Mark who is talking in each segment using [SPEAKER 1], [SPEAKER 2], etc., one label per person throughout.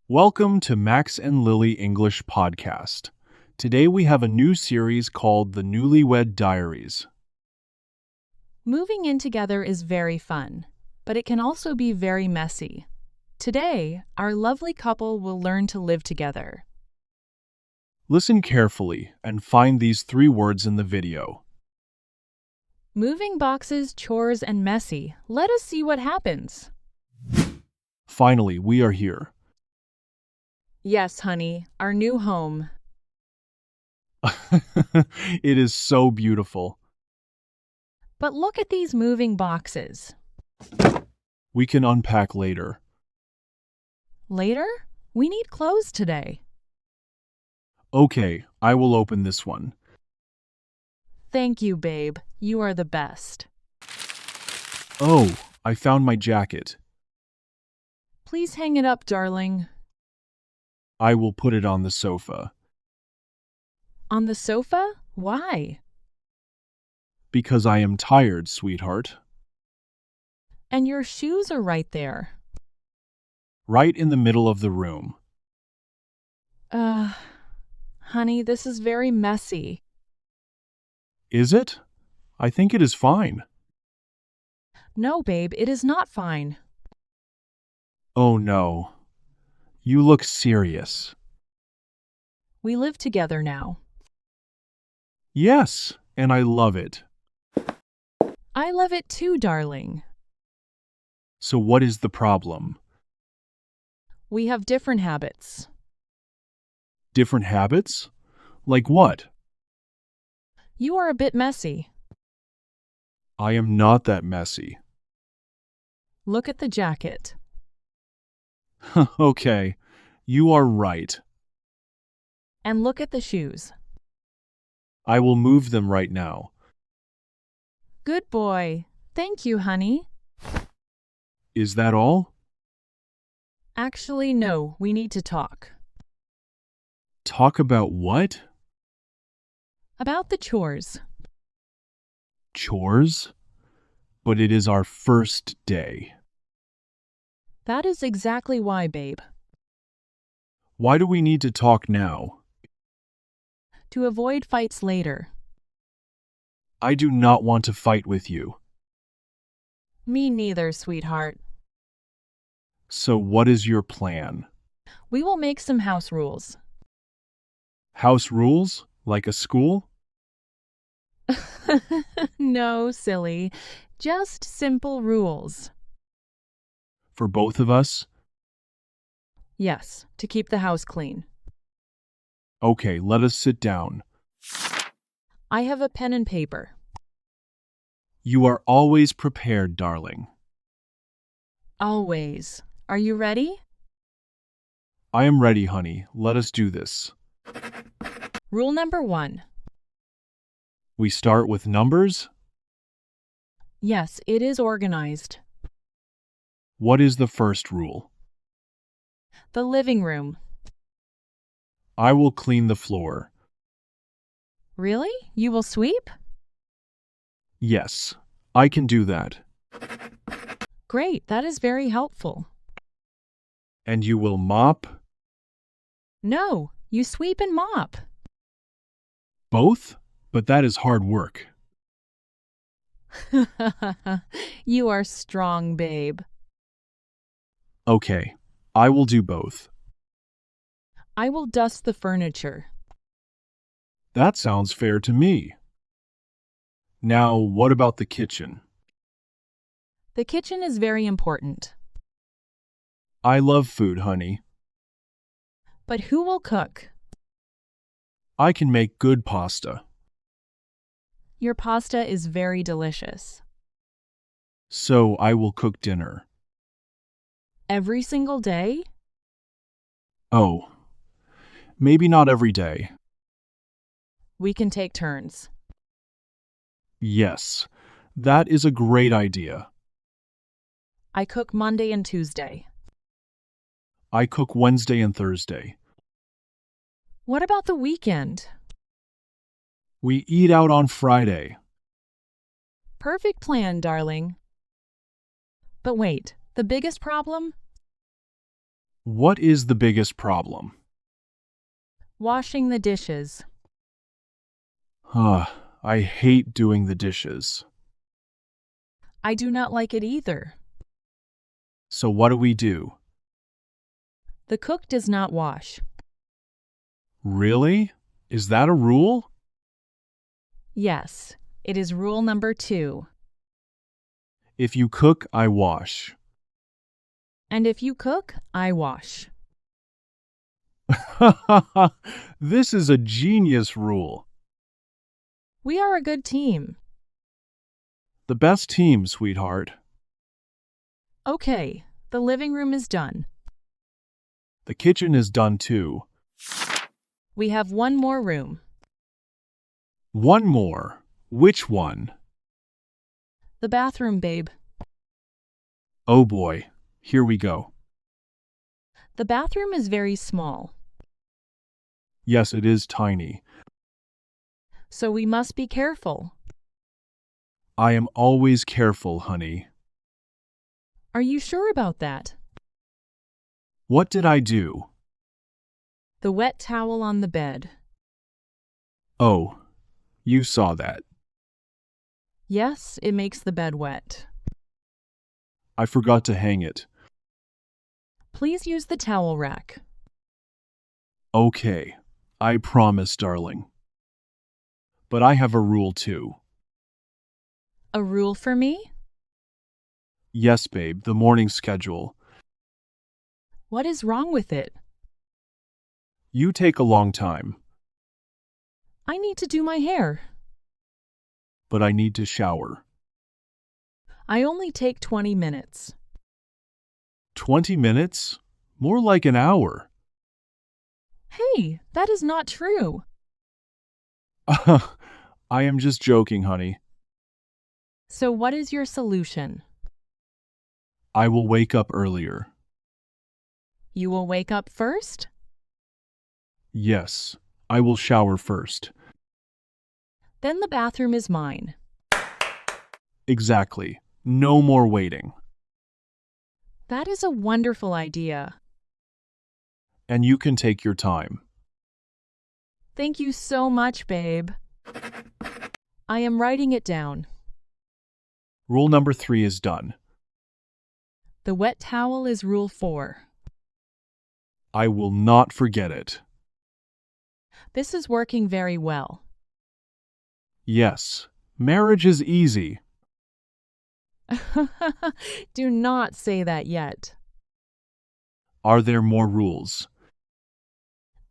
[SPEAKER 1] Welcome to Max and Lily English Podcast. Today we have a new series called The Newlywed Diaries.
[SPEAKER 2] Moving in together is very fun, but it can also be very messy. Today, our lovely couple will learn to live together.
[SPEAKER 1] Listen carefully and find these 3 words in the video.
[SPEAKER 2] Moving boxes, chores, and messy. Let us see what happens.
[SPEAKER 1] Finally, we are here.
[SPEAKER 2] Yes, honey, our new home.
[SPEAKER 1] It is so beautiful.
[SPEAKER 2] But look at these moving boxes.
[SPEAKER 1] We can unpack later.
[SPEAKER 2] Later, we need clothes today.
[SPEAKER 1] Okay, I will open this one.
[SPEAKER 2] Thank you, babe. You are the best.
[SPEAKER 1] Oh, I found my jacket.
[SPEAKER 2] Please hang it up, darling.
[SPEAKER 1] I will put it on the sofa.
[SPEAKER 2] On the sofa? Why?
[SPEAKER 1] Because I am tired, sweetheart.
[SPEAKER 2] And your shoes are right there.
[SPEAKER 1] Right in the middle of the room.
[SPEAKER 2] Honey, this is very messy.
[SPEAKER 1] Is it? I think it is fine.
[SPEAKER 2] No, babe, it is not fine.
[SPEAKER 1] Oh no. You look serious.
[SPEAKER 2] We live together now.
[SPEAKER 1] Yes, and I love it.
[SPEAKER 2] I love it too, darling.
[SPEAKER 1] So what is the problem?
[SPEAKER 2] We have different habits.
[SPEAKER 1] Different habits? Like what?
[SPEAKER 2] You are a bit messy.
[SPEAKER 1] I am not that messy.
[SPEAKER 2] Look at the jacket.
[SPEAKER 1] Okay, you are right.
[SPEAKER 2] And look at the shoes.
[SPEAKER 1] I will move them right now.
[SPEAKER 2] Good boy. Thank you, honey.
[SPEAKER 1] Is that all?
[SPEAKER 2] Actually, no, we need to talk.
[SPEAKER 1] Talk about what?
[SPEAKER 2] About the chores.
[SPEAKER 1] Chores? But it is our first day.
[SPEAKER 2] That is exactly why, babe.
[SPEAKER 1] Why do we need to talk now?
[SPEAKER 2] To avoid fights later.
[SPEAKER 1] I do not want to fight with you.
[SPEAKER 2] Me neither, sweetheart.
[SPEAKER 1] So what is your plan?
[SPEAKER 2] We will make some house rules.
[SPEAKER 1] House rules? Like a school?
[SPEAKER 2] No, silly. Just simple rules.
[SPEAKER 1] For both of us?
[SPEAKER 2] Yes, to keep the house clean.
[SPEAKER 1] Okay, let us sit down.
[SPEAKER 2] I have a pen and paper.
[SPEAKER 1] You are always prepared, darling.
[SPEAKER 2] Always. Are you ready?
[SPEAKER 1] I am ready, honey. Let us do this.
[SPEAKER 2] Rule number 1.
[SPEAKER 1] We start with numbers?
[SPEAKER 2] Yes, it is organized.
[SPEAKER 1] What is the first rule?
[SPEAKER 2] The living room.
[SPEAKER 1] I will clean the floor.
[SPEAKER 2] Really? You will sweep?
[SPEAKER 1] Yes, I can do that.
[SPEAKER 2] Great, that is very helpful.
[SPEAKER 1] And you will mop?
[SPEAKER 2] No, you sweep and mop.
[SPEAKER 1] Both? But that is hard work.
[SPEAKER 2] You are strong, babe.
[SPEAKER 1] Okay, I will do both.
[SPEAKER 2] I will dust the furniture.
[SPEAKER 1] That sounds fair to me. Now, what about the kitchen?
[SPEAKER 2] The kitchen is very important.
[SPEAKER 1] I love food, honey.
[SPEAKER 2] But who will cook?
[SPEAKER 1] I can make good pasta.
[SPEAKER 2] Your pasta is very delicious.
[SPEAKER 1] So I will cook dinner.
[SPEAKER 2] Every single day?
[SPEAKER 1] Oh, maybe not every day.
[SPEAKER 2] We can take turns.
[SPEAKER 1] Yes, that is a great idea.
[SPEAKER 2] I cook Monday and Tuesday.
[SPEAKER 1] I cook Wednesday and Thursday.
[SPEAKER 2] What about the weekend?
[SPEAKER 1] We eat out on Friday.
[SPEAKER 2] Perfect plan, darling. But wait, the biggest problem?
[SPEAKER 1] What is the biggest problem?
[SPEAKER 2] Washing the dishes.
[SPEAKER 1] I hate doing the dishes.
[SPEAKER 2] I do not like it either.
[SPEAKER 1] So what do we do?
[SPEAKER 2] The cook does not wash.
[SPEAKER 1] Really? Is that a rule?
[SPEAKER 2] Yes, it is rule number 2.
[SPEAKER 1] If you cook, I wash.
[SPEAKER 2] And if you cook, I wash.
[SPEAKER 1] This is a genius rule.
[SPEAKER 2] We are a good team.
[SPEAKER 1] The best team, sweetheart.
[SPEAKER 2] Okay, the living room is done.
[SPEAKER 1] The kitchen is done too.
[SPEAKER 2] We have one more room.
[SPEAKER 1] One more. Which one?
[SPEAKER 2] The bathroom, babe.
[SPEAKER 1] Oh boy, here we go.
[SPEAKER 2] The bathroom is very small,
[SPEAKER 1] Yes, it is tiny.
[SPEAKER 2] so we must be careful.
[SPEAKER 1] I am always careful, honey.
[SPEAKER 2] Are you sure about that?
[SPEAKER 1] What did I do?
[SPEAKER 2] The wet towel on the bed.
[SPEAKER 1] Oh, you saw that.
[SPEAKER 2] Yes, it makes the bed wet.
[SPEAKER 1] I forgot to hang it.
[SPEAKER 2] Please use the towel rack.
[SPEAKER 1] Okay, I promise, darling. But I have a rule too.
[SPEAKER 2] A rule for me?
[SPEAKER 1] Yes, babe, the morning schedule.
[SPEAKER 2] What is wrong with it?
[SPEAKER 1] You take a long time,
[SPEAKER 2] I need to do my hair.
[SPEAKER 1] but I need to shower.
[SPEAKER 2] I only take 20 minutes.
[SPEAKER 1] 20 minutes? More like an hour.
[SPEAKER 2] Hey, that is not true.
[SPEAKER 1] I am just joking, honey.
[SPEAKER 2] So what is your solution?
[SPEAKER 1] I will wake up earlier.
[SPEAKER 2] You will wake up first?
[SPEAKER 1] Yes, I will shower first.
[SPEAKER 2] Then the bathroom is mine.
[SPEAKER 1] Exactly. No more waiting.
[SPEAKER 2] That is a wonderful idea.
[SPEAKER 1] And you can take your time.
[SPEAKER 2] Thank you so much, babe. I am writing it down.
[SPEAKER 1] Rule number 3 is done.
[SPEAKER 2] The wet towel is rule 4.
[SPEAKER 1] I will not forget it.
[SPEAKER 2] This is working very well.
[SPEAKER 1] Yes, marriage is easy.
[SPEAKER 2] Do not say that yet.
[SPEAKER 1] Are there more rules?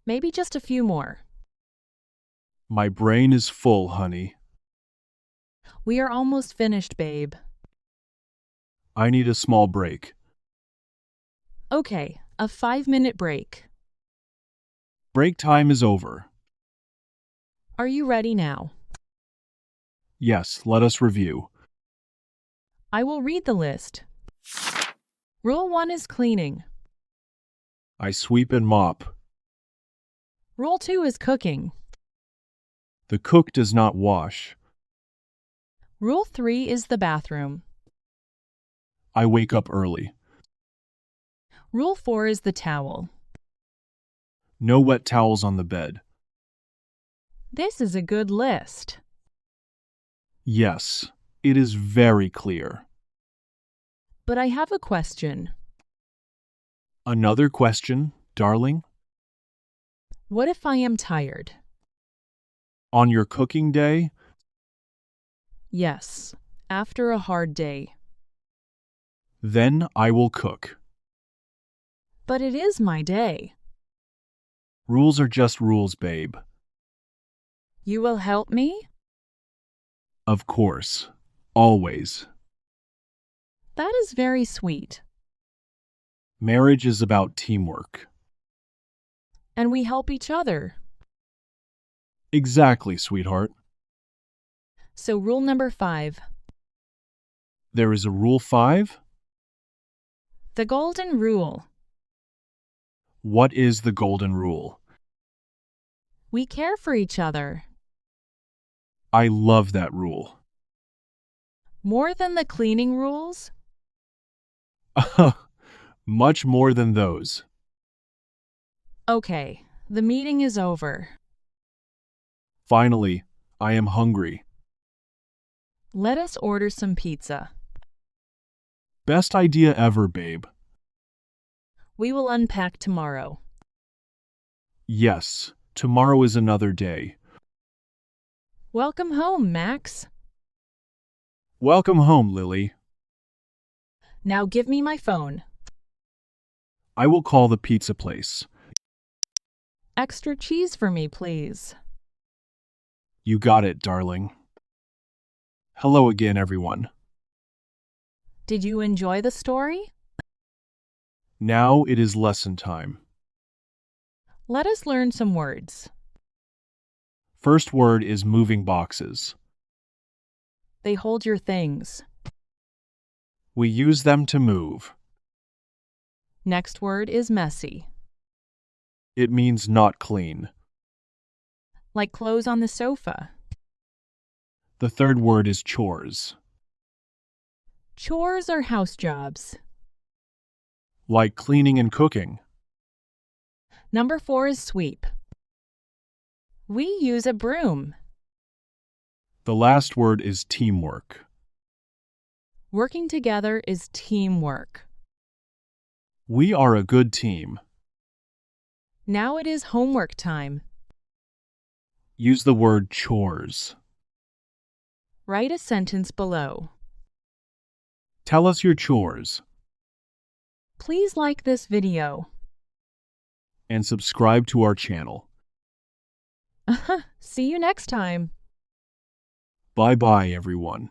[SPEAKER 2] Maybe just a few more.
[SPEAKER 1] My brain is full, honey.
[SPEAKER 2] We are almost finished, babe.
[SPEAKER 1] I need a small break.
[SPEAKER 2] Okay, a 5-minute break.
[SPEAKER 1] Break time is over.
[SPEAKER 2] Are you ready now?
[SPEAKER 1] Yes, let us review.
[SPEAKER 2] I will read the list. Rule 1 is cleaning.
[SPEAKER 1] I sweep and mop.
[SPEAKER 2] Rule 2 is cooking.
[SPEAKER 1] The cook does not wash.
[SPEAKER 2] Rule 3 is the bathroom.
[SPEAKER 1] I wake up early.
[SPEAKER 2] Rule 4 is the towel.
[SPEAKER 1] No wet towels on the bed.
[SPEAKER 2] This is a good list.
[SPEAKER 1] Yes, it is very clear.
[SPEAKER 2] But I have a question.
[SPEAKER 1] Another question, darling?
[SPEAKER 2] What if I am tired?
[SPEAKER 1] On your cooking day?
[SPEAKER 2] Yes, after a hard day.
[SPEAKER 1] Then I will cook.
[SPEAKER 2] But it is my day.
[SPEAKER 1] Rules are just rules, babe.
[SPEAKER 2] You will help me?
[SPEAKER 1] Of course. Always.
[SPEAKER 2] That is very sweet.
[SPEAKER 1] Marriage is about teamwork.
[SPEAKER 2] And we help each other.
[SPEAKER 1] Exactly, sweetheart.
[SPEAKER 2] So rule number 5.
[SPEAKER 1] There is a rule 5?
[SPEAKER 2] The golden rule.
[SPEAKER 1] What is the golden rule?
[SPEAKER 2] We care for each other.
[SPEAKER 1] I love that rule.
[SPEAKER 2] More than the cleaning rules?
[SPEAKER 1] Much more than those.
[SPEAKER 2] Okay, the meeting is over.
[SPEAKER 1] Finally, I am hungry.
[SPEAKER 2] Let us order some pizza.
[SPEAKER 1] Best idea ever, babe.
[SPEAKER 2] We will unpack tomorrow.
[SPEAKER 1] Yes, tomorrow is another day.
[SPEAKER 2] Welcome home, Max.
[SPEAKER 1] Welcome home, Lily.
[SPEAKER 2] Now give me my phone.
[SPEAKER 1] I will call the pizza place.
[SPEAKER 2] Extra cheese for me, please.
[SPEAKER 1] You got it, darling. Hello again, everyone.
[SPEAKER 2] Did you enjoy the story?
[SPEAKER 1] Now it is lesson time.
[SPEAKER 2] Let us learn some words.
[SPEAKER 1] First word is moving boxes.
[SPEAKER 2] They hold your things.
[SPEAKER 1] We use them to move.
[SPEAKER 2] Next word is messy,
[SPEAKER 1] It means not clean.
[SPEAKER 2] like clothes on the sofa.
[SPEAKER 1] The third word is chores.
[SPEAKER 2] Chores are house jobs.
[SPEAKER 1] Like cleaning and cooking.
[SPEAKER 2] Number 4 is sweep. We use a broom.
[SPEAKER 1] The last word is teamwork.
[SPEAKER 2] Working together is teamwork.
[SPEAKER 1] We are a good team.
[SPEAKER 2] Now it is homework time.
[SPEAKER 1] Use the word chores.
[SPEAKER 2] Write a sentence below.
[SPEAKER 1] Tell us your chores
[SPEAKER 2] Please like this video.
[SPEAKER 1] and subscribe to our channel.
[SPEAKER 2] See you next time.
[SPEAKER 1] Bye-bye, everyone.